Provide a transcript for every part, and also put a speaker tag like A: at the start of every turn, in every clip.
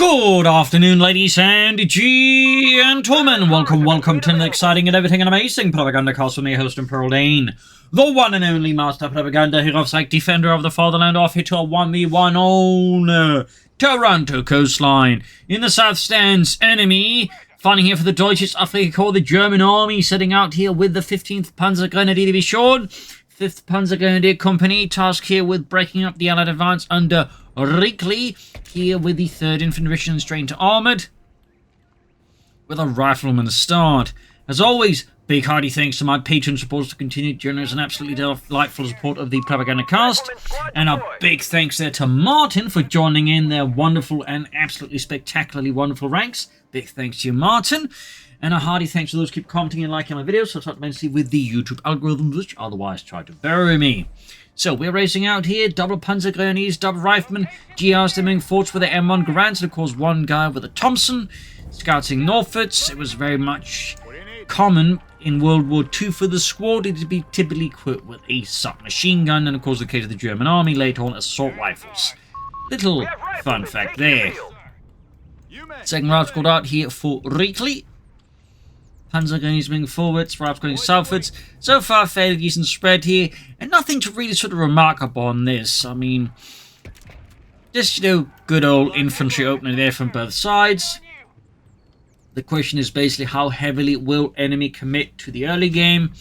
A: Good afternoon, ladies and gentlemen. Welcome to an exciting and everything and amazing Propagandacast with me, host and Pearl Dane, the one and only master propaganda hero, psych defender of the fatherland, off here to a 1v1 on Taranto Coastline. In the south stands enemy, fighting here for the Deutsches Afrika Korps, the German army, setting out here with the 15th Panzergrenadier Division, 5th Panzergrenadier Company, tasked here with breaking up the Allied advance under Reakly, here with the 3rd Infantry Division Infantry and Armoured, with a rifleman to start. As always, big hearty thanks to my patron supporters for continued generous and absolutely delightful support of the Propagandacast, and a big thanks there to Martin for joining in their wonderful and absolutely spectacularly wonderful ranks. Big thanks to you, Martin. And a hearty thanks to those who keep commenting and liking my videos, so I start immensely with the YouTube algorithms, which otherwise try to bury me. So we're racing out here, double Panzergrenadiers, double Riflemen, GRs moving forwards with the M1 Garands, and of course one guy with a Thompson, scouting northwards. It was very much common in World War II for the squad to be typically equipped with a submachine gun, and of course the case of the German army later on, assault rifles. Little fun fact there. Second route squad out here for Reakly. Panzergrenadiers moving forwards, Rifles going southwards. So far, fairly decent spread here, and nothing to really sort of remark upon this. I mean, just, good old infantry opening there from both sides. The question is basically how heavily will enemy commit to the early game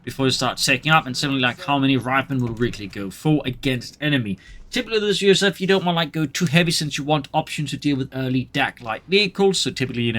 A: before they start taking up, and similarly, like how many Riflemen will Reakly go for against enemy. Typically, this USF, you don't want to go too heavy since you want options to deal with early DAK light vehicles. So typically,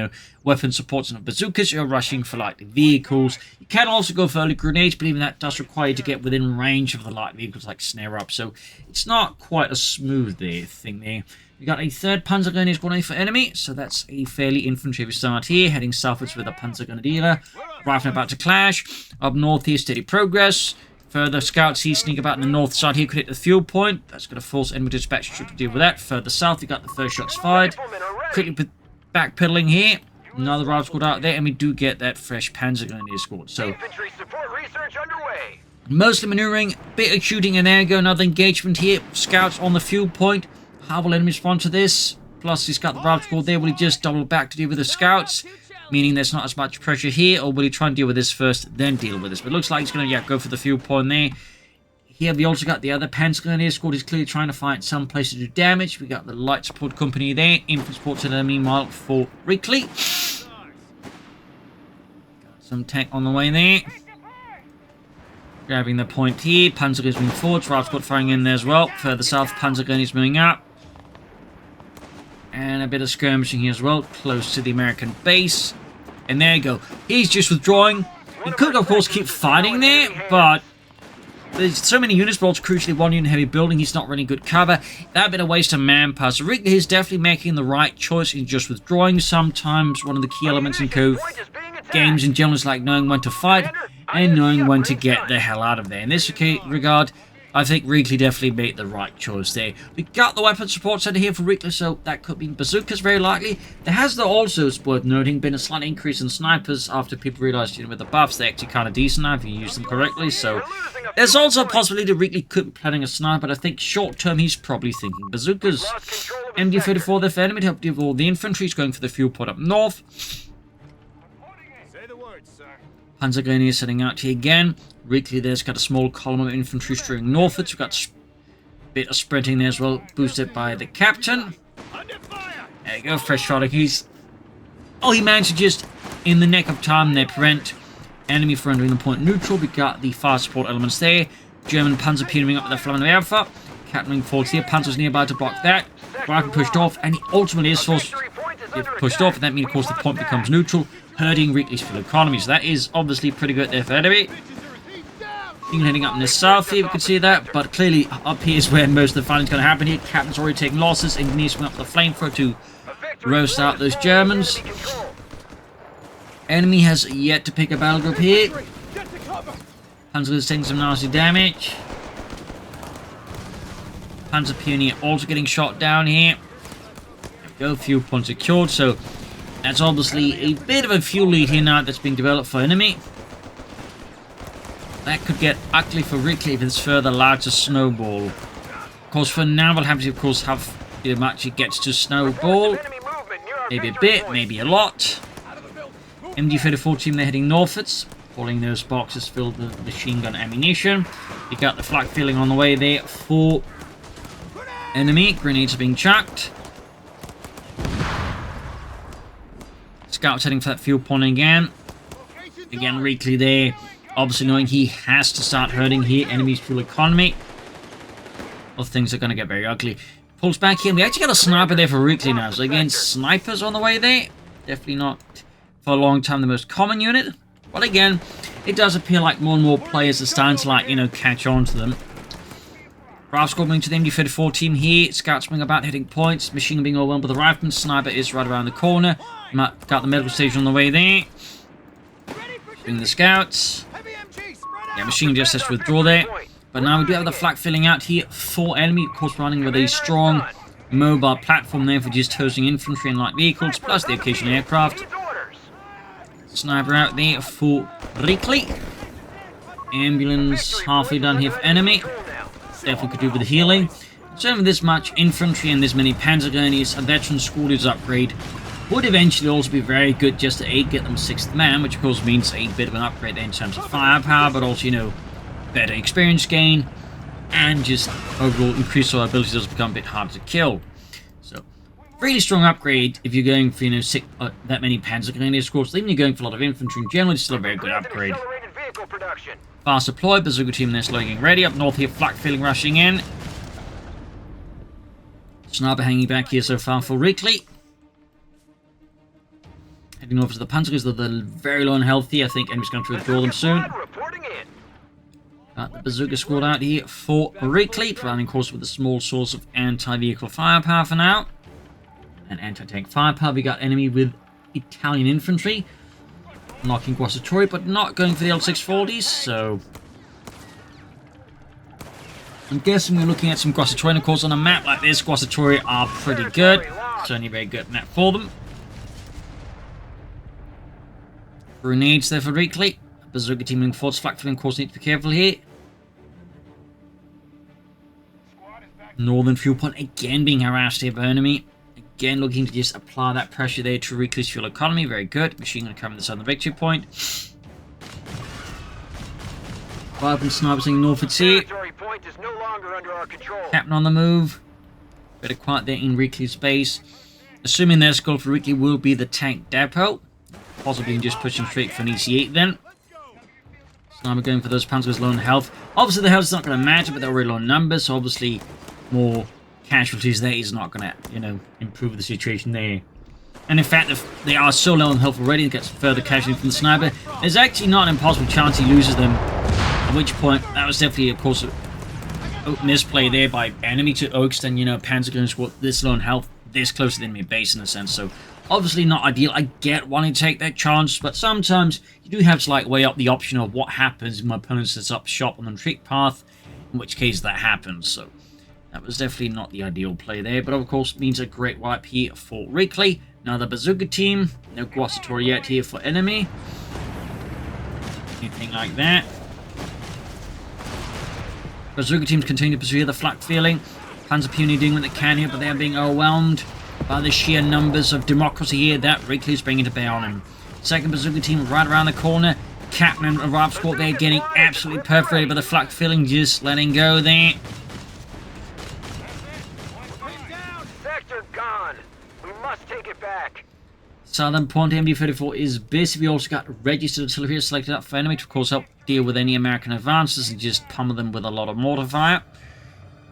A: weapon supports and bazookas, you're rushing for light vehicles. You can also go for early grenades, but even that does require you to get within range of the light vehicles like snare up. So it's not quite a smooth thing there. We got a 3rd Panzergrenadier squad for enemy, so that's a fairly infantry start here, heading southwards with a Panzergrenadier. Rifleman about to clash. Up north here, steady progress. Further scouts here sneak about on the north side here, could hit the fuel point. That's going to force enemy dispatch to deal with that. Further south, we got the first shots fired. Quickly backpedaling here. Another rifle squad out there, and we do get that fresh Panzergrenadier squad. So, mostly maneuvering, bit of shooting, and there you go. Another engagement here. Scouts on the fuel point. How will enemy respond to this? Plus, he's got the rifle squad there. Will he just double back to deal with the scouts? Meaning there's not as much pressure here, or will he try and deal with this first, then deal with this? But it looks like he's going to go for the fuel point there. Here we also got the other Panzergrenadier squad. He's clearly trying to find some place to do damage. We got the light support company there. Infantry support center, meanwhile, for Reakly. Got some tank on the way there. Grabbing the point here. Panzergrenadiers moving forward. Rifle squad firing in there as well. Further south, Panzergrenadiers moving up. And a bit of skirmishing here as well, close to the American base. And there you go. He's just withdrawing. He could, of course, keep fighting there, but there's so many units, but also crucially one unit heavy building. He's not really good cover. That bit of waste of manpower. So Reakly is definitely making the right choice in just withdrawing. Sometimes one of the key elements in CoH games in general is like knowing when to fight and knowing when to get the hell out of there. In this regard, I think Reakly definitely made the right choice there. We got the weapon support center here for Reakly, so that could be bazookas very likely. There has also, it's worth noting, been a slight increase in snipers after people realized, with the buffs, they're actually kind of decent now if you use them correctly. So there's also a possibility that Reakly could be planning a sniper, but I think short term he's probably thinking bazookas. MD-34 there for enemy to help deal with all the infantry. He's going for the fuel point up north. Panzergrenadier setting out here again. Reakly there's got a small column of infantry streaming northwards. We've got a bit of sprinting there as well, boosted by the captain. There you go, fresh shot. He managed to just, in the nick of time, there prevent enemy from entering the point neutral. We got the fire support elements there. German Panzer moving up with the Flammable Alpha. Captain moving forwards here. Panzer's nearby to block that. Rifle pushed off, and he ultimately is forced pushed off, and that means, of course, the point becomes neutral, hurting Reakly's fuel economy. So that is obviously pretty good there for enemy. Even heading up in the south here, we can see that, but clearly up here is where most of the fighting is going to happen here. Captain's already taking losses, and needs to swing up the flamethrower to roast out those Germans. Enemy has yet to pick a battle group here. Panzer is taking some nasty damage. Panzer Pioneer also getting shot down here. There we go, fuel point secured, so that's obviously a bit of a fuel lead here now that's being developed for enemy. That could get ugly for Reakly if it's further allowed to snowball. Of course, for now, we'll have to, of course, have the match it gets to snowball. Maybe a bit, maybe a lot. MD-34 team, they're heading northwards, pulling those boxes filled with machine gun ammunition. You got the flak filling on the way there for enemy. Grenades are being chucked. Scouts heading for that fuel point again. Again, Reakly there, obviously knowing he has to start hurting here. Enemy's fuel economy. Well, things are going to get very ugly. Pulls back here. We actually got a sniper there for Reakly now. So again, snipers on the way there. Definitely not for a long time the most common unit. But again, it does appear like more and more players are starting to, like, you know, catch on to them. Rifle squad moving to the MD-34 team here. Scouts moving about, hitting points. Machine gun being overwhelmed by the rifleman. Sniper is right around the corner. Got the medical station on the way there. Bring the scouts. Yeah, machine gun just has to withdraw there. But now we do have the flak filling out here for enemy. Of course, running with a strong mobile platform there for just hosting infantry and light vehicles, plus the occasional aircraft. Sniper out there for Reakly. Ambulance halfway done here for enemy. Definitely could do with the healing. So with this much infantry and this many Panzergrenadiers, a veteran schoolers upgrade would eventually also be very good just to get them 6th man, which of course means a bit of an upgrade in terms of firepower, but also, you know, better experience gain, and just overall increase our ability does become a bit harder to kill. So, really strong upgrade if you're going for, you know, that many Panzergrenadiers, of course. Even if you're going for a lot of infantry in general, it's still a very good upgrade. Fast deploy, Bazooka team there slowly getting ready. Up north here, flak filling rushing in. Sniper hanging back here so far for Reakly. Heading over to the Panzers, they're very low on health here. I think enemy's going to withdraw them soon. Got the Bazooka squad out here for Reakly, providing, of course, with a small source of anti-vehicle firepower for now. And anti-tank firepower. We got enemy with Italian Infantry. Knocking CoH3, but not going for the L640s, so I'm guessing we're looking at some CoH3, and of course on a map like this, CoH3 are pretty good. Certainly a very good map for them. Grenades there for Reakly. Bazooka team moving forwards, flak filling, of course, need to be careful here. Northern fuel point again being harassed here by enemy. Again, looking to just apply that pressure there to Reakly's fuel economy. Very good. Machine gun covering the southern victory point. Rifle snipers in northwards here. Captain on the move. Better quiet there in Reakly's base. Assuming their goal for Reakly will be the tank depot. Possibly just pushing straight for an EC8 then. Sniper going for those Panzers low on health. Obviously the health is not going to matter, but they're really low in numbers, so obviously more casualties there is not going to, you know, improve the situation there. And in fact, if they are so low on health already and gets further casualty from the sniper, there's actually not an impossible chance he loses them. At which point, that was definitely, of course, a misplay there by enemy to Oaks, and, you know, Panzergrenadier squad this low on health, this close to the enemy base in a sense. So obviously not ideal. I get wanting to take that chance, but sometimes you do have to, like, weigh up the option of what happens if my opponent sets up shop on the retreat path, in which case that happens. So that was definitely not the ideal play there, but of course means a great wipe here for Reakly. Now the Bazooka team, no CoH3 yet here for enemy. Anything like that. Bazooka teams continue to pursue the flak feeling. Panzer Puny doing what they can here, but they are being overwhelmed by the sheer numbers of democracy here that Reakly is bringing to bear on him. Second Bazooka team right around the corner. Captain and Rifle squad there getting absolutely perforated by the flak feeling, just letting go there.
B: Take it back.
A: Southern point MD-34 is busy. We also got registered artillery selected up for enemy to, of course, help deal with any American advances and just pummel them with a lot of mortar fire.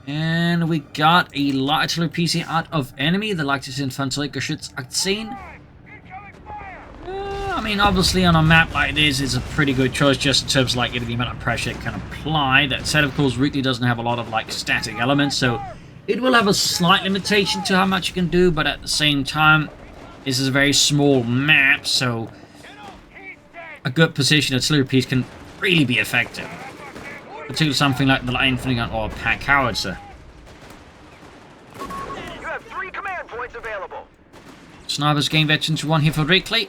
A: And we got a light artillery piece here out of enemy, the leichtes Infanteriegeschütz I mean, obviously on a map like this, it's a pretty good choice just in terms of, like, the amount of pressure it can apply. That said, of course, Reakly doesn't have a lot of, like, static elements, so it will have a slight limitation to how much you can do, but at the same time, this is a very small map, so a good position artillery piece can really be effective. Particularly something like the light infantry gun or a pack howitzer.
B: You have 3 command points available.
A: Snipers gain veterans to 1 here for Reakly.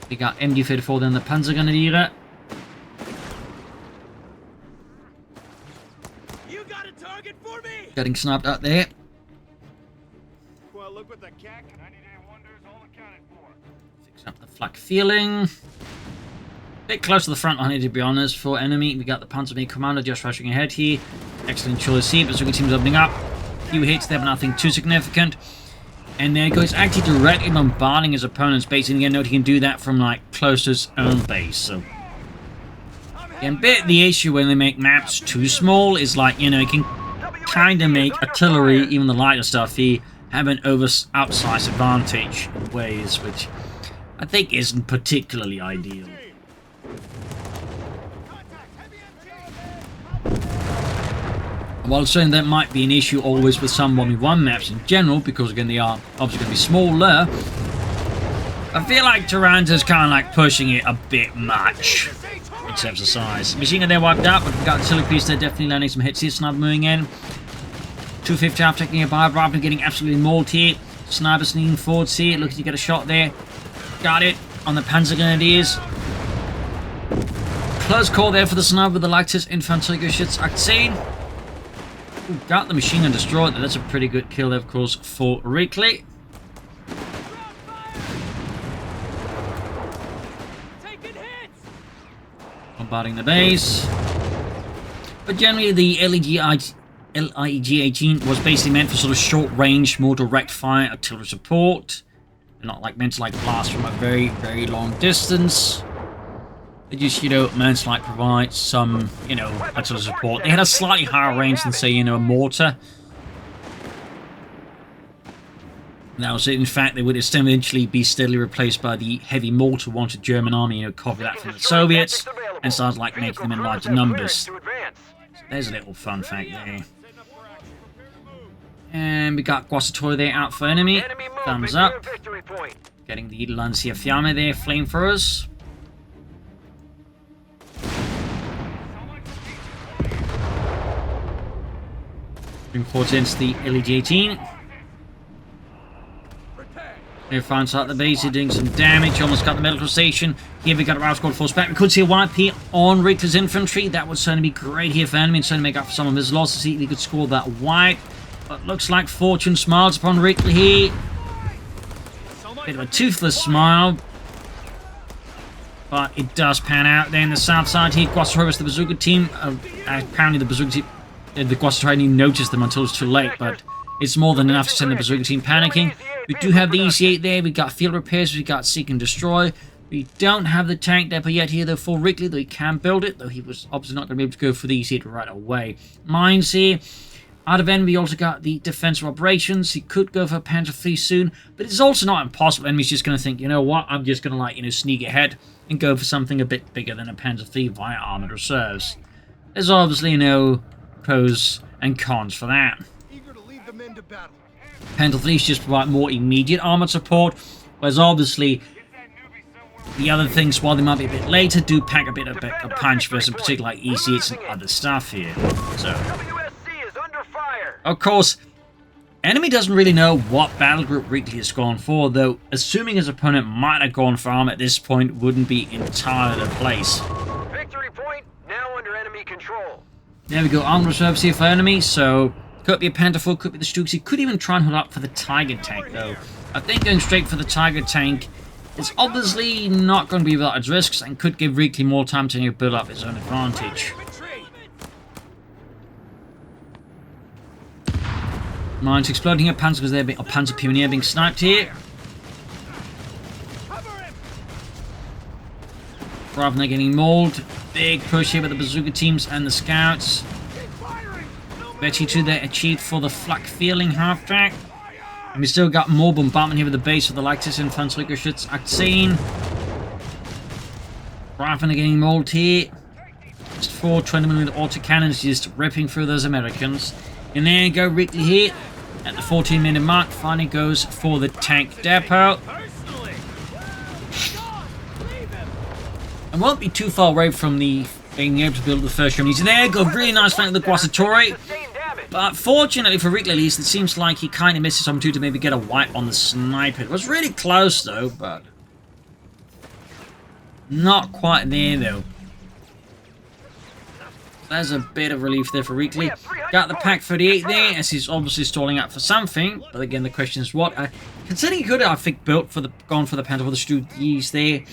A: We got MD-34 then the Panzergrenadier. Getting sniped out there.
C: look what the CAC 90-day wonders all accounted for.
A: Fix up the flak feeling. Bit close to the front line, to be honest, for enemy. We got the Panzergrenadier commander just rushing ahead here. Excellent choice here. Bazooka team's opening up. Few hits there, but nothing too significant. And there he goes, actually directly bombarding his opponent's base. And again, note he can do that from like close to his own base. So again, bit the issue when they make maps too small is like, you know, you can kind of make artillery, even the lighter stuff here, have an outsized advantage in ways which I think isn't particularly ideal. While certainly that might be an issue always with some 1v1 maps in general, because again they are obviously going to be smaller, I feel like Taranto's kind of like pushing it a bit much in terms of size. Machine gun there wiped out, but we've got artillery piece there definitely landing some hits here. Sniper moving in. 250 after taking a bar, Raptor getting absolutely mauled here. Sniper sneaking forwards here, looking to get a shot there. Got it on the Panzergrenadiers. Close call there for the sniper with the Italian Infantry and Armoured. Got the machine gun destroyed. That's a pretty good kill there, of course, for Reakly. Bombarding the base. But generally, the LEG-18 was basically meant for sort of short-range, more direct fire artillery support. They're not like meant to like blast from a very, very long distance. They just, you know, meant to like provide some, you know, artillery support. They had a slightly higher range than, say, you know, a mortar. And that was it. In fact, they would eventually be steadily replaced by the heavy mortar once the German army, you know, copied that from the Soviets and started like making them in larger numbers. So there's a little fun fact there. And we got Guastatori there out for enemy. Thumbs up. Getting the Lancia Fiamme there, flamethrowers. Moving forwards into the LEG-18. Here finds out the base, doing some damage. Almost got the medical station. Here we got a Rouse Squad force back. We could see a wipe here on Reakly's infantry. That would certainly be great here for enemy and certainly make up for some of his losses. He could score that wipe. But looks like fortune smiles upon Reakly here. Bit of a toothless smile. But it does pan out there in the south side here. Guastatori, the bazooka team. Apparently the bazooka team, the Guastatori didn't notice them until it's too late, but it's more than enough to send the bazooka team panicking. We do have the EC-8 there. We got field repairs. We got seek and destroy. We don't have the tank depot yet here though for Reakly, though he can build it, though he was obviously not going to be able to go for the EC-8 right away. Mines here. Out of end, we also got the defensive operations. He could go for Panzer III soon, but it's also not impossible. Enemy's just going to think, you know what, I'm just going to, like, you know, sneak ahead and go for something a bit bigger than a Panzer III via armored reserves. There's obviously no pros and cons for that.
C: Eager to lead the men to battle.
A: Panzer III's just provide more immediate armored support, whereas obviously the other things, while they might be a bit later, do pack a bit of a punch versus particularly like EC-8s and other stuff here. So, of course, enemy doesn't really know what battle group Reakly has gone for, though assuming his opponent might have gone for armor at this point wouldn't be entirely the place.
B: Victory point now under enemy control.
A: There we go, armored reserves here for enemy, so could be a Panther IV, could be the Stooks. He could even try and hold up for the Tiger tank, though. I think going straight for the Tiger tank is obviously not going to be without its risks and could give Reakly more time to build up his own advantage. Mines exploding here, Panzer was there, or Panzer Pioneer being sniped here. Rather than getting mauled, big push here with the bazooka teams and the scouts. Betty 2 there achieved for the flak feeling half track. And we still got more bombardment here with the base of the Italian Infantry and Armoured. Rather than getting mauled here. Just 4 20mm autocannons just ripping through those Americans. And there you go, Reakly here. At the 14-minute mark, finally goes for the tank depot. And won't be too far away from the being able to build the first German. There you go, really nice flank with the Guastatori. But fortunately for Reakly at least, it seems like he kind of misses opportunity to maybe get a wipe on the sniper. It was really close though, but not quite there though. There's a bit of relief there for Reakly. Got the Pak 38 there, as he's obviously stalling out for something. But again, the question is what? Considering he could have, I think, gone for the Panther for the Studies there.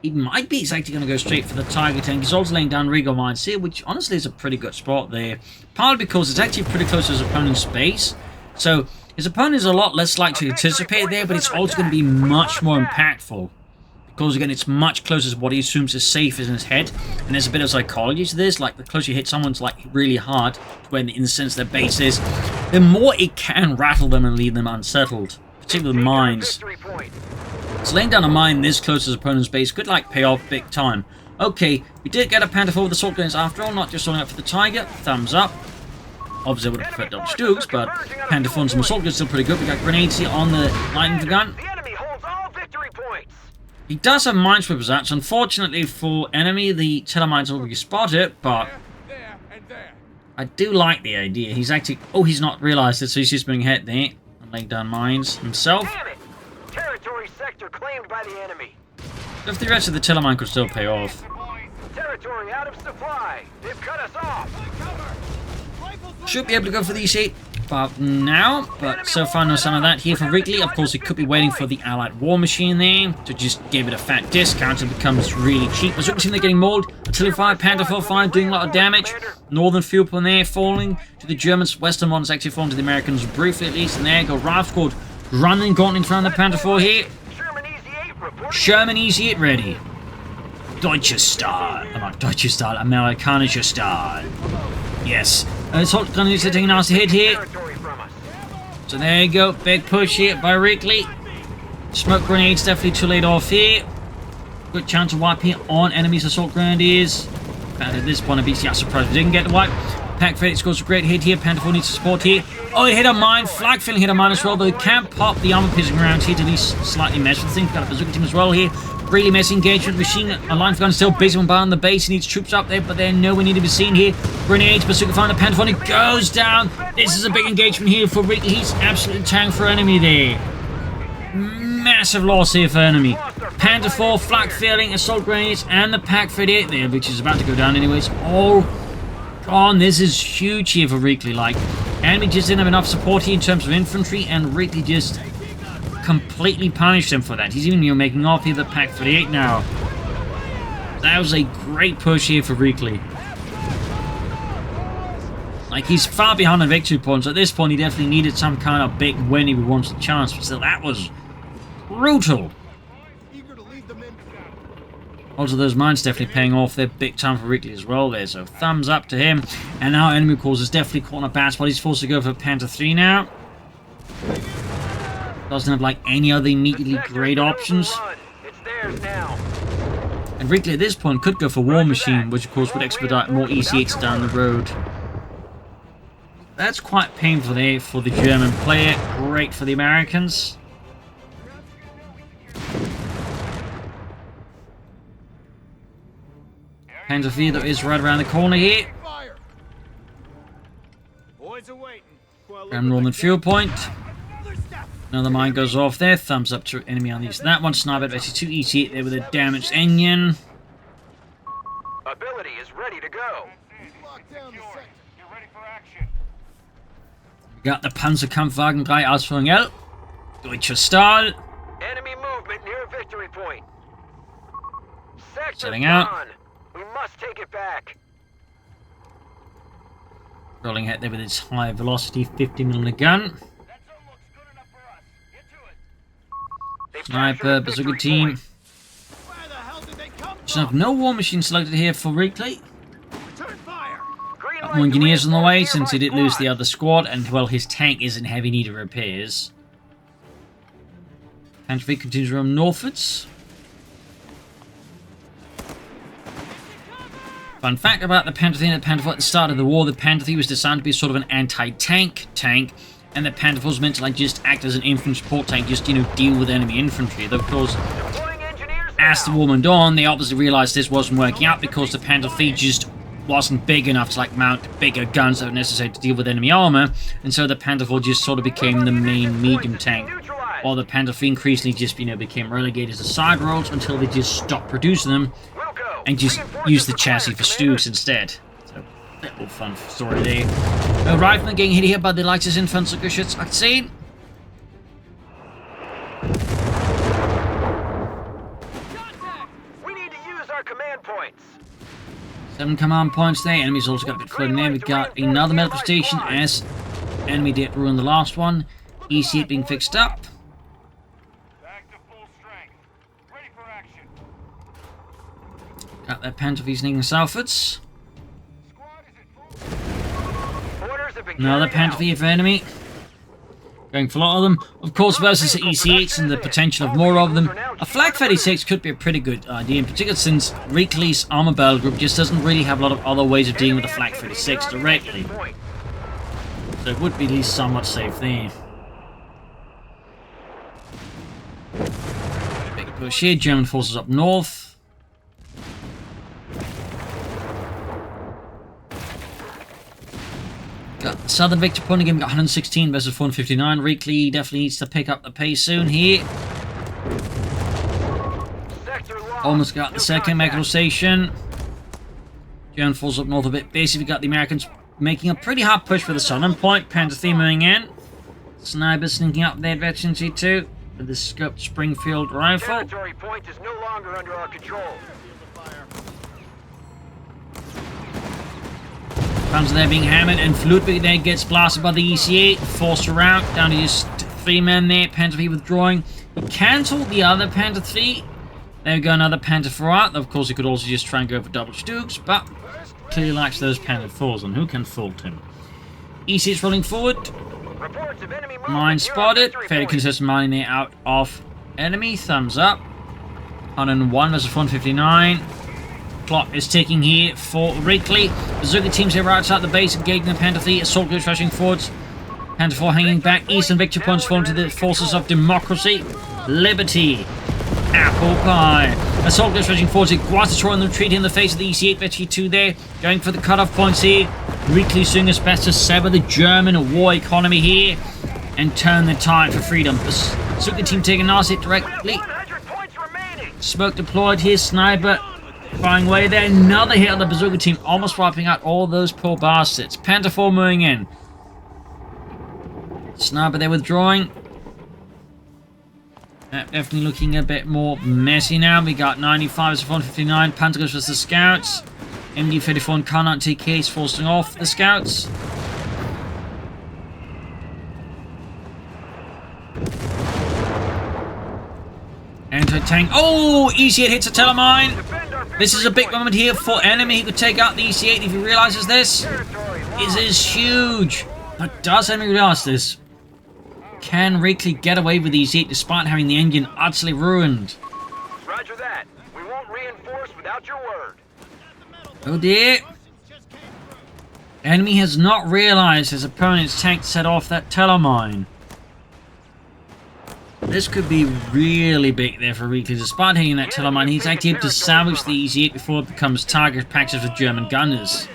A: It might be he's actually going to go straight for the Tiger tank. He's also laying down Regal mines here, which honestly is a pretty good spot there. Partly because it's actually pretty close to his opponent's base. So his opponent is a lot less likely to anticipate there, but it's also going to be much more impactful. Because again, it's much closer to what he assumes is safe in his head. And there's a bit of psychology to this. Like, the closer you hit someone's like really hard, when in the sense their base is, the more it can rattle them and leave them unsettled. Particularly with mines. So laying down a mine this close to his opponent's base could like pay off big time. Okay, we did get a Panther 4 with assault grenades after all, not just stalling out for the Tiger. Thumbs up. Obviously I would have preferred double Stooks, but Panther 4 and some assault grenades still pretty good. We got grenades here on the lightning gun.
B: The enemy holds all victory points.
A: He does have minesweepers out, so unfortunately for enemy, the telemines already spot it, but I do like the idea. He's actually, oh, he's not realised it, so he's just moving ahead there and laying down mines himself.
B: Damn it! Territory sector claimed by the enemy.
A: If the rest of the telemine could still pay off.
B: Territory out of supply. They've cut us off.
A: Should be able to go for these 8 about now, but so far no sign of that here for Reakly. Of course, he could be waiting for the Allied war machine there to just give it a fat discount and becomes really cheap. As you can see, they're getting mauled. Artillery fire, Panther 4-5 doing a lot of damage. Northern field point there falling to the Germans. Western one's actually falling to the Americans briefly at least. And there go Ralph squad running gauntlet around the Panther 4 here. Sherman Easy 8 ready. Deutsche Stahl. Not Deutsche Stahl, Amerikanische Stahl. Yes. Assault gun is taking a nasty hit here. So there you go. Big push here by Reakly. Smoke grenades definitely too late off here. Good chance of wipe here on enemies assault grenadiers. But at this point, I'm surprised we didn't get the wipe. Pak 38 scores a great hit here. Panther 4 needs support here. Oh, he hit a mine. Flag filling hit a mine as well, but he can't pop the armor piercing rounds here to at least slightly mess with things. Got a bazooka team as well here. Really messy engagement. Machine line gun still busy on the base. He needs troops up there, but they're nowhere near to be seen here. Grenades, bazooka find the Panther 4. He goes down. This is a big engagement here for Reakly. He's absolutely tanked for enemy there. Massive loss here for enemy. Panther 4, flak filling, assault grenades, and the Pak 38 there, which is about to go down anyways. Oh, God, this is huge here for Reakly. Like, enemy just didn't have enough support here in terms of infantry, and Reakly just completely punished him for that. He's even making off here the Pak 38 now. That was a great push here for Reakly. Like, he's far behind on victory points. At this point, he definitely needed some kind of big win if he wants a chance. But still, that was brutal. Also, those mines definitely paying off. They're big time for Reakly as well there. So, thumbs up to him. And now, enemy cause is definitely caught in a bad spot. He's forced to go for Panther 3 now. Doesn't have, like, any other immediately great options.
B: It's theirs now.
A: And Reakly at this point could go for War Machine, which of course would expedite more EC8s down the road. That's quite painful there for the German player. Great for the Americans. Panther 3 though is right around the corner here. Around Northern Field Point. Another mine goes off there. Thumbs up to enemy on these. That one sniper basically 2 EC8 there with a damaged engine.
B: Ability is ready to go.
A: We got the Panzerkampfwagen 3 Ausführung L. Deutsche Stahl.
B: Enemy movement near victory point. Sector
A: Setting out.
B: gone. We must take it back.
A: Rolling ahead there with its high velocity 50mm gun. Sniper, bazooka team. So no war machine selected here for Reakly. Got more engineers on the way since he did lose the other squad, and well, his tank is in heavy need of repairs. Panther 3 continues to roam northwards. Fun fact about the Panther 3 and the Panther 4 at the start of the war, the Panther 3 was designed to be sort of an anti-tank tank, and the Panther 4 was meant to like just act as an infantry support tank, just, you know, deal with enemy infantry. Though, of course, as the war went on, they obviously realized this wasn't working out because the Panther 3 just wasn't big enough to like mount bigger guns that were necessary to deal with enemy armor, and so the Panther 4 just sort of became the main medium tank, while the Panther 3 increasingly just, you know, became relegated to side rolls until they just stopped producing them and just used the chassis for Stooks instead. So, Little fun story there. A rifleman getting hit here by the lightest Infantergeschützaktion.
B: We need to use our command points.
A: 7 command points there. Enemy's also got a bit flooding there. We've got another medical station as enemy did ruin the last one. EC8 being fixed up.
C: Back to full strength. Ready for action.
A: Got that Panther sneaking southwards.
C: Squad is at full.
B: Orders have been
A: Another
B: carried
A: Panther for enemy. Going for a lot of them. Of course, versus the EC8s and the potential of more of them, a Flak 36 could be a pretty good idea, in particular since Reakly's armor barrel group just doesn't really have a lot of other ways of dealing with the Flak 36 directly. So it would be at least somewhat safe there. Big push here, German forces up north. Got Southern Victor point again, we got 116 versus 159. Reakly definitely needs to pick up the pace soon here. Almost got the second medical station. German falls up north a bit. Basically, we got the Americans making a pretty hard push for the southern point. Panther 3 moving in. Sniper sneaking up there, Veteran C2 with the scoped Springfield rifle.
B: Territory point is no longer under our control.
A: Panzer there being hammered, and Flutwig there gets blasted by the EC8, forced her out, down to just 3 men there. Panther 3 withdrawing. He cancelled the other Panther 3. There we go, another Panther 4 out. Of course, he could also just try and go for double Stooks, but clearly likes those Panther 4s, and who can fault him? EC8's rolling forward.
B: Reports of enemy movement
A: Mine
B: near
A: spotted.
B: our victory
A: Fairly
B: point.
A: consistent mining there out of enemy. Thumbs up. 101 versus 159. Plot is ticking here for Reakly. Bazooka teams here right outside the base, engaging the Panther 3. Assault groups rushing forwards. Panther 4 hanging back. Eastern Victor points falling to the forces of democracy. Liberty. Apple pie. Assault groups rushing forwards. Guatator and the retreat in the face of the EC8 Victory 2 there. Going for the cutoff points here. Reakly doing his best to sever the German war economy here and turn the tide for freedom. Bazooka team taking a nice hit directly.
B: 100 points remaining.
A: Smoke deployed here. Sniper firing away there. Another hit on the Bazooka team, almost wiping out all those poor bastards. Panther 4 moving in. Sniper there withdrawing. Definitely looking a bit more messy now. We got 95 versus 159. Panther goes versus the scouts. MD-34 and Carnot TKs forcing off the scouts. Anti-tank. Oh! EC8 hits a telemine.
B: Defend our
A: This is a big moment here for enemy. He could take out the EC8 if he realizes this.
B: territory.
A: This is huge. But does enemy realize this? Can Reakly get away with the EC8 despite having the engine utterly ruined?
B: Roger that. We won't reinforce without your word.
A: Oh dear. Enemy has not realized his opponent's tank set off that telemine. This could be really big there for Reakly. Despite hitting that telemine, he's actually able to salvage the EC8 before it becomes target practice for German gunners.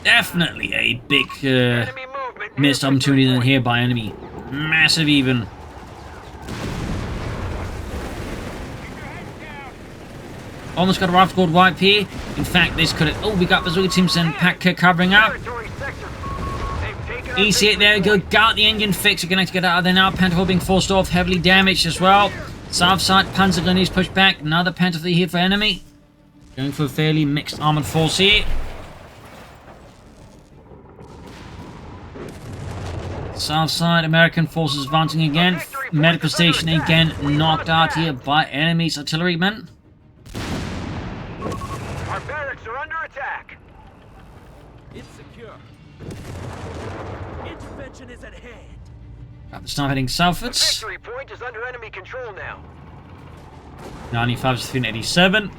A: Definitely a big
B: Enemy movement near
A: missed opportunity
B: victory
A: in
B: point.
A: here by enemy. Massive even. Almost got a rifle gold wipe here. In fact, this could have... Oh, we got Bazooka teams and Pack covering up.
B: Territory sector. They've taken our
A: EC8 there we go. Got the engine fixed. We're going to get out of there now. Panther 4 being forced off. Heavily damaged as well. South side, Panzergrenadiers pushed back. Another Panther 3 here for enemy. Going for a fairly mixed armored force here. South side, American forces advancing again. Medical station again knocked out here by enemy's artillerymen.
B: Our barracks are under attack.
D: It's secure. Intervention is at hand.
A: Got the sniper heading southwards.
B: Victory point is under enemy control now.
A: 95 to 387.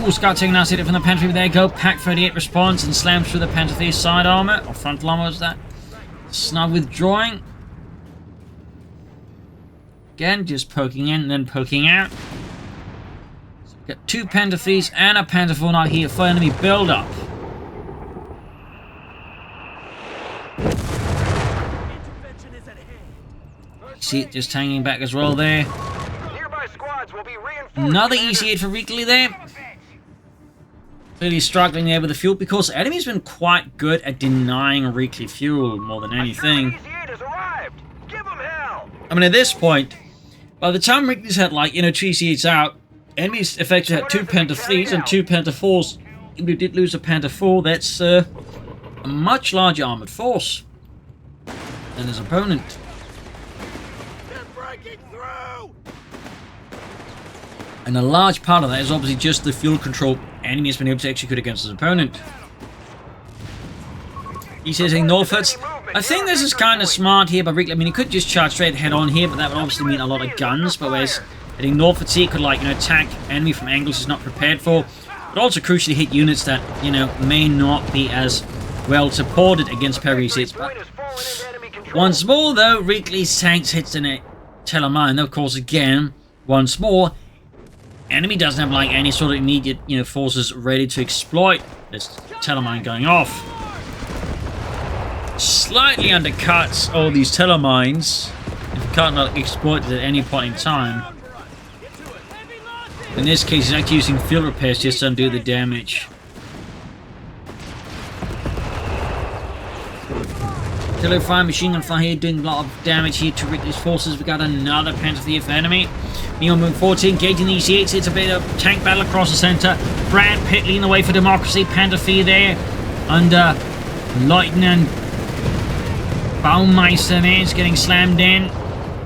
A: Ooh, Scout taking out hit from the Panther. There you go. Pack 38 responds and slams through the Panther 3 side armor. Or frontal armor was that. Snub withdrawing. Again, just poking in and then poking out. So we've got 2 Panther 3s and a Panther 4 now here for enemy build up.
D: Intervention is at hand.
A: See it just hanging back as well there.
B: Nearby squads will be reinforced.
A: Another
B: Commander.
A: EC8 for Reakly there. Clearly struggling there with the fuel because the enemy's been quite good at denying Reakly fuel more than anything.
B: Easy-8 has arrived. Give him hell.
A: I mean, at this point, by the time Reakly's had, like, you know, 2 C8s out, enemies effectively had 2 Panther 3s and 2 Panther 4s. If we did lose a Panther 4, that's a much larger armored force than his opponent.
D: They're breaking through!
A: And a large part of that is obviously just the fuel control enemy has been able to execute against his opponent. He's hitting northwards. I think this is kind of smart here by Reakly. I mean, he could just charge straight head on here, but that would obviously mean a lot of guns. But whereas heading northwards here could, like, you know, attack enemy from angles he's not prepared for. But also crucially hit units that, you know, may not be as well supported against precariously. But once more, though, Reakly's tanks hits in a telemine. Of course, again, once more, enemy doesn't have, like, any sort of immediate, you know, forces ready to exploit this telemine going off. Slightly undercuts all these telemines if you can't, like, exploit it at any point in time. In this case, he's actually using field repairs just to undo the damage. Artillery fire, machine gun fire here, doing a lot of damage here to Reakly's forces. We got another Panther 3 for enemy. Neon moving forward, engaging the EC8s. It's a bit of tank battle across the center. Brad Pitt leading the way for democracy. Panther 3 there under Lieutenant Baumeister there. It's getting slammed in.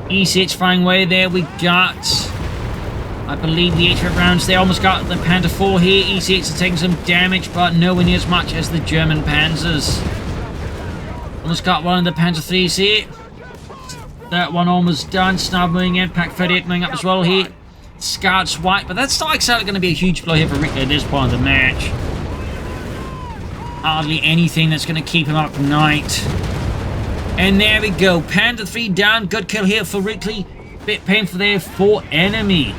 A: EC8s flying away there. We got, I believe, the 8 rounds there. Almost got the Panther 4 here. EC8s are taking some damage, but nowhere near as much as the German Panzers. Almost got one of the Panther 3s here. That one almost done. Snub moving in. Pack 38 moving up as well here. Scouts white, but that's not exactly going to be a huge blow here for Reakly at this point of the match. Hardly anything that's going to keep him up tonight. And there we go. Panther 3 down. Good kill here for Reakly. Bit painful there for enemy.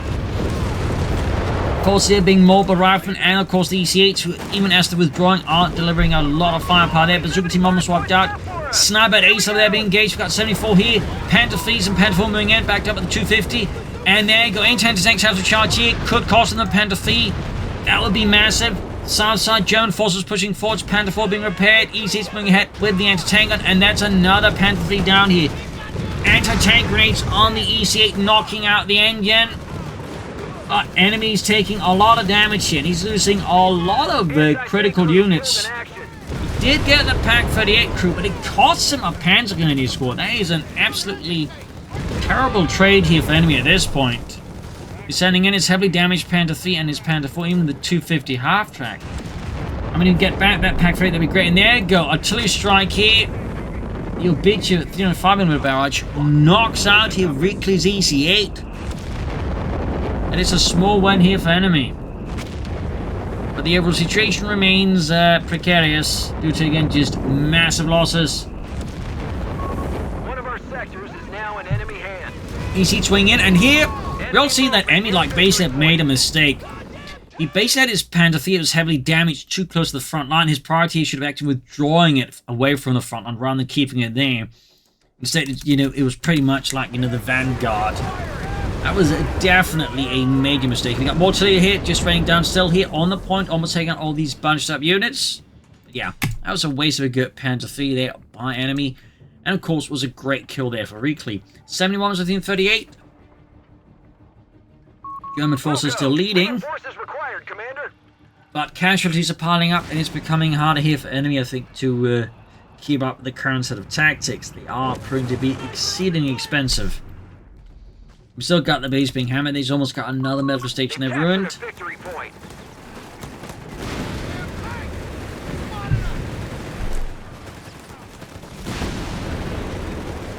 A: Of course, they're being mobile riflemen, and of course the EC8s, who even as they're withdrawing, aren't delivering a lot of firepower there. Bazooka team almost wiped out. Sniper at Ace over there being engaged. We've got 74 here. Panther 3s and Panther 4 moving in, backed up at the 250. And there you go. Anti-tank tanks have to charge here. Could cost them the Panther 3. That would be massive. South side, German forces pushing forwards. Panther 4 being repaired. EC8s moving ahead with the anti-tank gun, and that's another Panther 3 down here. Anti-tank grenades on the EC8, knocking out the engine. Enemy's taking a lot of damage here, and he's losing a lot of critical units. He did get the Pack 38 crew, but it costs him a Panzergrenadier squad. That is an absolutely terrible trade here for enemy at this point. He's sending in his heavily damaged Panther 3 and his Panther 4, even the 250 half-track. I mean, you get back that Pack 38, that'd be great. And there you go, artillery strike here. You'll beat you 305mm barrage. Knocks out here Reakly's EC8. And it's a small win here for enemy. But the overall situation remains precarious due to, again, just massive losses.
B: One of our sectors is now in enemy hands.
A: EC swing in, and here we all see that enemy, like, basically made a mistake. He basically had his Panther 3 that was heavily damaged too close to the front line. His priority should have actually withdrawing it away from the front line rather than keeping it there. Instead, you know, it was pretty much like, you know, the vanguard. That was definitely a major mistake. We got more artillery here, just raining down still here on the point, almost taking out all these bunched up units. But yeah, that was a waste of a good Panther 3 there by enemy. And of course, was a great kill there for Reakly. 71 was within 38. German forces still leading. But casualties are piling up, and it's becoming harder here for enemy, I think, to keep up with the current set of tactics. They are proving to be exceedingly expensive. We still got the base being hammered. They've almost got another medical station they've ruined.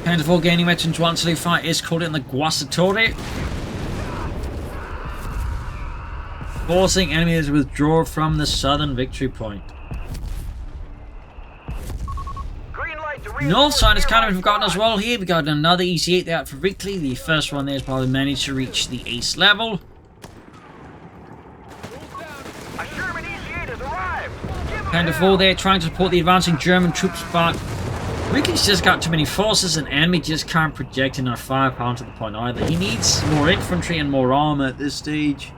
A: Panther 4 gaining veterans once they fight is caught in the Guasatore. Forcing enemies to withdraw from the southern victory point. North side has kind of been forgotten as well here. We got another EC8 out for Reakly. The first one there has probably managed to reach the ace level. Panther 4 there trying to support the advancing German troops, but Reakly's just got too many forces and enemy just can't project enough firepower to the point either. He needs more infantry and more armor at this stage.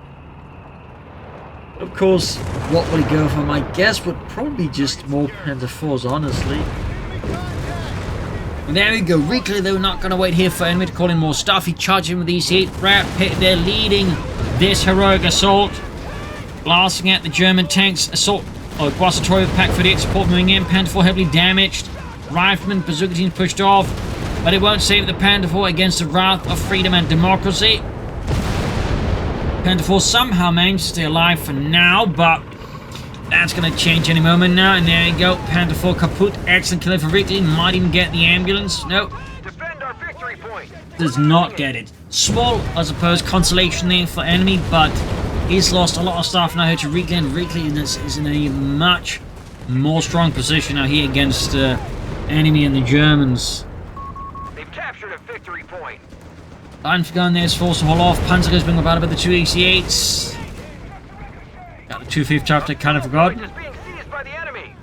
A: Of course, what would he go for? My guess would probably just more Panther 4s, honestly. And there we go. Reakly, though, not going to wait here for enemy to call in more stuff. He charged in with the EC8 Brad Pitt. They're leading this heroic assault. Blasting at the German tanks. Assault. Oh, Guasatory with Pack 38 support moving in. Panther 4 heavily damaged. Rifleman, bazooka team pushed off. But it won't save the Panther 4 against the wrath of freedom and democracy. Panther 4 somehow managed to stay alive for now, but that's going to change any moment now. And there you go. Panther 4 kaput. Excellent kill for Reakly. Might even get the ambulance. Nope.
B: Defend our victory point.
A: Does not get it. Small, I suppose, consolation there for enemy, but he's lost a lot of stuff now here to Reakly, and Reakly is in a much more strong position now here against enemy and the Germans.
B: They've captured a victory point.
A: Line for gun there's forced to hold off. Panzergrenadier being about with the 2 AC8s. Got the 250 after kind of forgotten.
B: Just being seized by the enemy.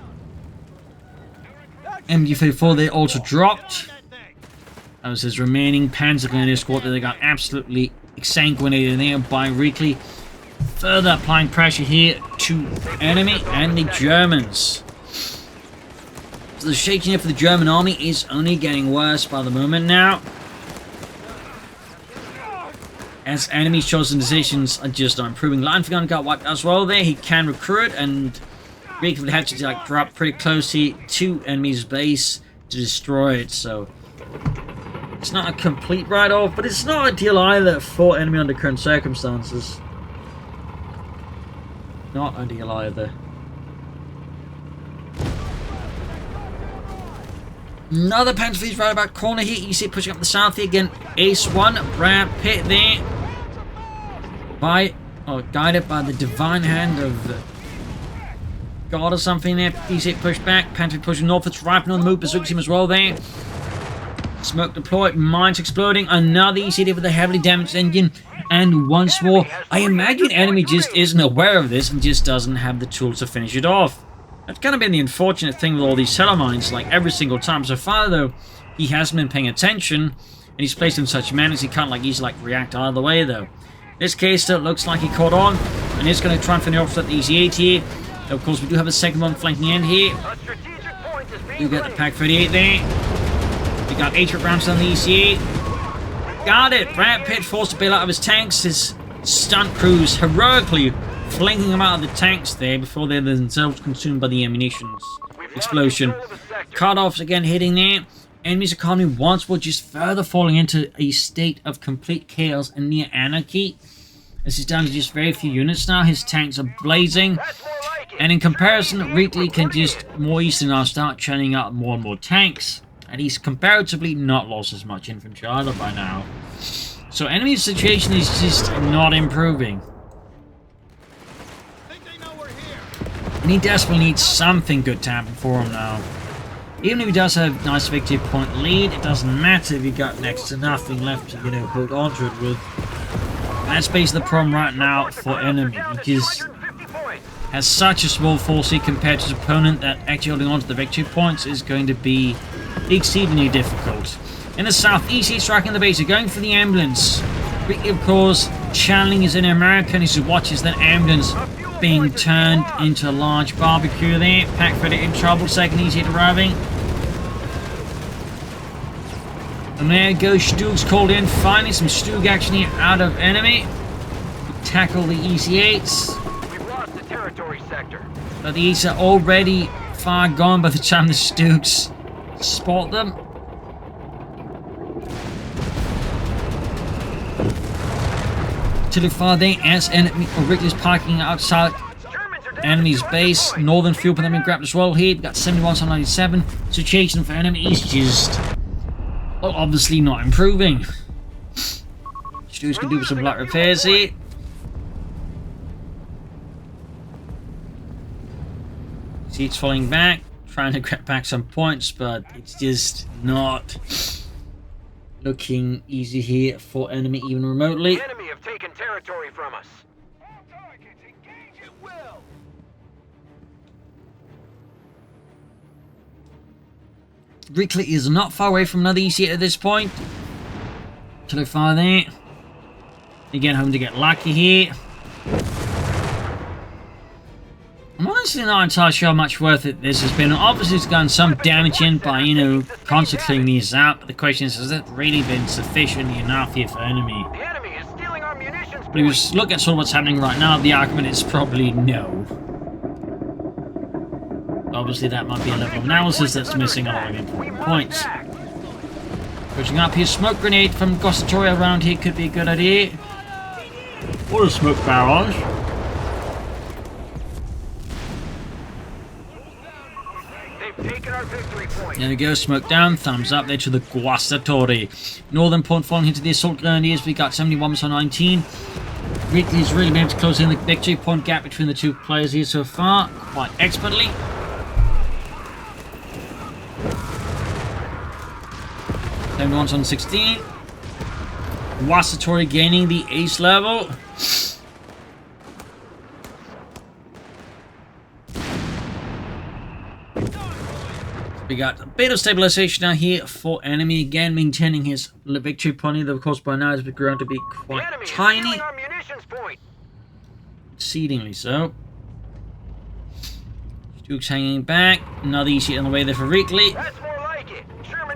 A: MG34 they also dropped. That was his remaining Panzergrenadier squad that they got absolutely exsanguinated there by Reakly. Further applying pressure here to enemy and the Germans. So the shaking up for the German army is only getting worse by the moment now. As enemy's chosen decisions are just not improving. Line for gun got wiped as well there. He can recruit, and Reakly would have to like drop pretty closely to enemy's base to destroy it. So it's not a complete write-off, but it's not ideal either for enemy under current circumstances. Not ideal either. Another Panther fleet right about corner here. You see it pushing up the south here again. Ace 1, Brad Pitt there. Guided by the divine hand of God or something there. You see it push back. Panther pushing north. It's right on the move. Bazooka team as well there. Smoke deployed. Mines exploding. Another EC with a heavily damaged engine. And once more, I imagine enemy just isn't aware of this and just doesn't have the tools to finish it off. That's kind of been the unfortunate thing with all these seller mines, like every single time. So far, though, he hasn't been paying attention, and he's placed in such manners he can't like easily react either way, though. In this case, though, it looks like he caught on, and he's going to try and finish off at the EC8 here. Of course, we do have a second one flanking in here.
B: A strategic point is being
A: You got the
B: claimed.
A: Pack 38 there. We got 8 rounds on the EC8. Got it! Brad Pitt forced to bail out of his tanks. His stunt crews heroically flanking them out of the tanks there before they're themselves consumed by the ammunition's explosion.
B: We've lost control of the sector.
A: Cut-offs again hitting there. Enemy's economy once more just further falling into a state of complete chaos and near anarchy. This is down to just very few units now. His tanks are blazing.
B: That's more like it.
A: And in comparison, Reakly can just more easily now start churning out more and more tanks. And he's comparatively not lost as much infantry either by now. So enemy's situation is just not improving.
D: Think they know we're here.
A: And he desperately needs something good to happen for him now. Even if he does have a nice victory point lead, it doesn't matter if he got next to nothing left to, hold on to it with. That's basically the problem right now for enemy. He just
B: 250 points.
A: has such a small force here compared to his opponent that actually holding on to the victory points is going to be exceedingly difficult. In the south, EC striking the base, going for the ambulance. Reakly, of course, channeling his inner American as he watches that ambulance being turned into a large barbecue there. Pack Freddy in trouble, second EC arriving. And there goes Stug's called in, finding some Stug action here out of enemy. Tackle the EC8s.
B: We've lost the territory sector.
A: But the EC are already far gone by the time the Stugs spot them. To the far there, as enemy Reakly's parking outside
B: Germans are down
A: enemy's
B: to
A: base.
B: 200
A: Northern fuel put them in grabbed as well here. We've got 71 to 97. Situation for enemies just obviously not improving. Stu's can do some black repairs here. See, it's falling back, trying to get back some points, but it's just not looking easy here for enemy even remotely.
B: The enemy have taken territory from us.
C: All targets, engage at will.
A: Reakly is not far away from another EC at this point. To the far there. Again, hoping to get lucky here. I'm honestly not entirely sure how much worth it this has been. Obviously, it's gotten some damage in by, you know, constantly clearing these out. But the question is, has it really been sufficient enough here for enemy?
B: The enemy is stealing our munitions
A: But if you just look at sort of what's happening right now, the argument is probably no. Obviously, that might be a level of analysis that's missing a lot of important points. Pushing up here, smoke grenade from Gossatori around here could be a good idea. Or a smoke barrage.
B: They've taken our victory point.
A: There we go, smoke down, thumbs up there to the Guastatori. Northern point falling into the assault grenadiers. We got 71 on 19. Reakly's really been able to close in the victory point gap between the two players here so far, quite expertly. Everyone's on 16. Guastatori gaining the ace level. We got a bit of stabilization now here for enemy, again maintaining his victory point, though of course by now it's grown to be quite tiny.
B: Our munitions point.
A: Exceedingly so. Duke's hanging back. Another easy on the way there for Reakly.
B: That's more like it.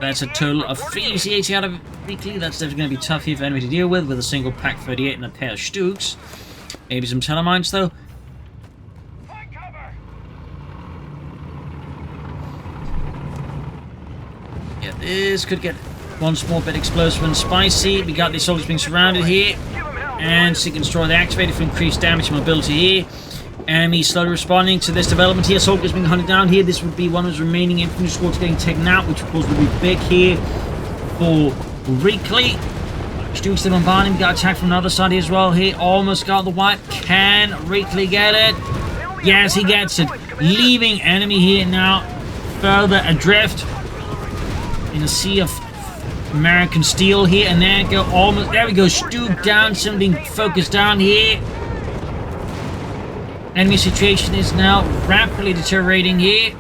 A: That's a total of 3 EC80 out of Reakly. That's definitely going to be tough here for enemy to deal with a single pack 38 and a pair of Stukes. Maybe some telemines though.
C: Find cover.
A: Yeah, this could get one small bit explosive and spicy. We got these soldiers being surrounded here. And Seek and Destroy the activated for increased damage and mobility here. Enemy slowly responding to this development here. Soldiers being hunted down here. This would be one of his remaining infantry squads getting taken out, which of course would be big here for Reakly. Stukes still bombarding. We got attacked from another side here as well here. Almost got the wipe. Can Reakly get it? Yes, he gets it. Leaving enemy here now further adrift in a sea of American steel here. And there we go. Almost. There we go. Stuk down. Something focused down here. Enemy situation is now rapidly deteriorating here,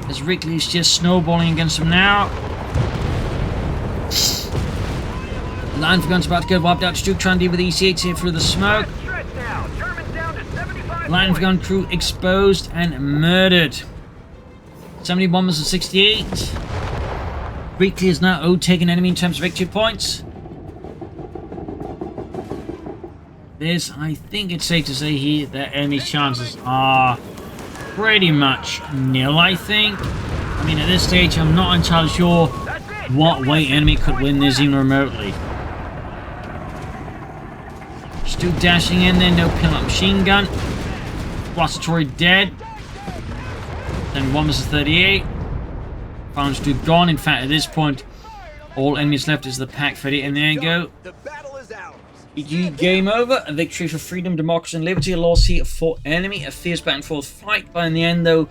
A: as Reakly is just snowballing against him now. Line for guns about to get wiped out. Stuk trying to deal with EC8 here through the smoke. Line for gun crew exposed and murdered. 70 bombers and 68. Reakly is now overtaken enemy in terms of victory points. This, I think it's safe to say here that enemy's chances are pretty much nil, I think. I mean, at this stage, I'm not entirely sure what way enemy could win this even remotely. Stuk dashing in there, no pin-up machine gun. Guastatori dead. Then one versus 38. Found Stuk gone. In fact, at this point, all enemies left is the pack 30, and there you go.
D: The battle is ours.
A: GG, game over. A victory for freedom, democracy, and liberty. A loss here for enemy. A fierce back and forth fight, but in the end, though,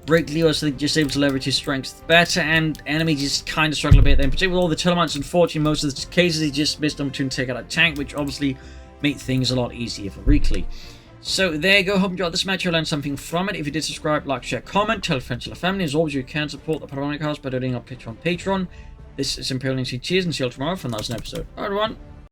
A: Reakly was just able to leverage his strengths better, and enemy just kind of struggled a bit then. Particularly with all the telemines, unfortunately, most of the cases he just missed them to take out a tank, which obviously made things a lot easier for Reakly. So there you go. Hope you enjoyed this match. You learned something from it. If you did, subscribe, like, share, comment, tell a friend, tell a family. As always, you can support the Propagandacast by donating on Patreon. This is Imperial NC. Cheers, and see you all tomorrow for another episode. Bye, everyone.